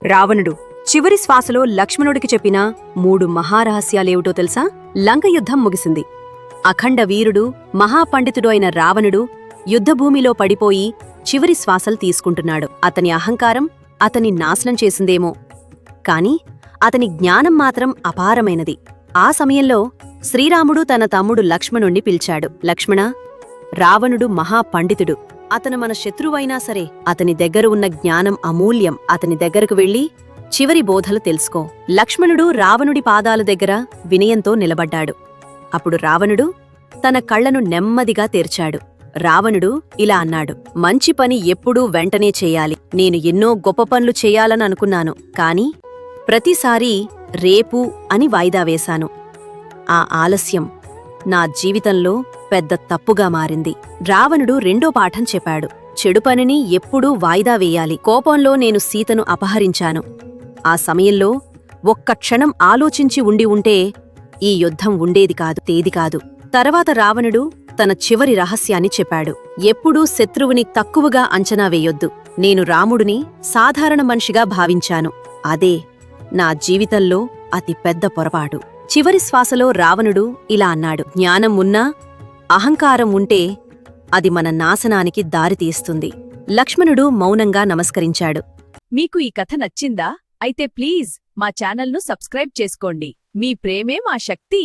రావణుడు చివరి శ్వాసలో లక్ష్మణుడికి చెప్పిన 3 మహారహస్యాలేమిటో తెలుసా? లంక యుద్ధం ముగిసింది. అఖండ వీరుడు మహాపండితుడు అయిన రావణుడు యుద్ధభూమిలో పడిపోయి చివరి శ్వాసలు తీసుకుంటున్నాడు. అతని అహంకారం అతని నాశనం చేసిందేమో, కాని అతని జ్ఞానం మాత్రం అపారమైనది. ఆ సమయంలో శ్రీరాముడు తన తమ్ముడు లక్ష్మణుణ్ణి పిలిచాడు. లక్ష్మణా, రావణుడు మహాపండితుడు. అతను మన శత్రువైనా సరే అతని దగ్గర ఉన్న జ్ఞానం అమూల్యం. అతని దగ్గరకు వెళ్లి చివరి బోధలు తెలుసుకో. లక్ష్మణుడు రావణుడి పాదాల దగ్గర వినయంతో నిలబడ్డాడు. అప్పుడు రావణుడు తన కళ్లను నెమ్మదిగా తెరిచాడు. రావణుడు ఇలా అన్నాడు, మంచి పని ఎప్పుడూ వెంటనే చెయ్యాలి. నేను ఎన్నో గొప్ప పనులు చెయ్యాలని అనుకున్నాను, కాని ప్రతిసారీ రేపు అని వాయిదా వేశాను. ఆ ఆలస్యం నా జీవితంలో పెద్ద తప్పుగా మారింది. రావణుడు రెండో పాఠం చెప్పాడు. చెడు పనిని ఎప్పుడూ వాయిదా వేయాలి. కోపంలో నేను సీతను అపహరించాను. ఆ సమయంలో ఒక్క క్షణం ఆలోచించి ఉండి ఉంటే ఈ యుద్ధం ఉండేది కాదు. తర్వాత రావణుడు తన చివరి రహస్యాన్ని చెప్పాడు. ఎప్పుడూ శత్రువుని తక్కువగా అంచనా వేయొద్దు. నేను రాముడిని సాధారణ మనిషిగా భావించాను. అదే నా జీవితంలో అతి పెద్ద పొరపాటు. చివరి శ్వాసలో రావణుడు ఇలా అన్నాడు, జ్ఞానం ఉన్నా అహంకారం ఉంటే అది మన నాశనానికి దారితీస్తుంది. లక్ష్మణుడు మౌనంగా నమస్కరించాడు. మీకు ఈ కథ నచ్చిందా? అయితే ప్లీజ్ మా ఛానల్ను సబ్స్క్రైబ్ చేసుకోండి. మీ ప్రేమే మా శక్తి.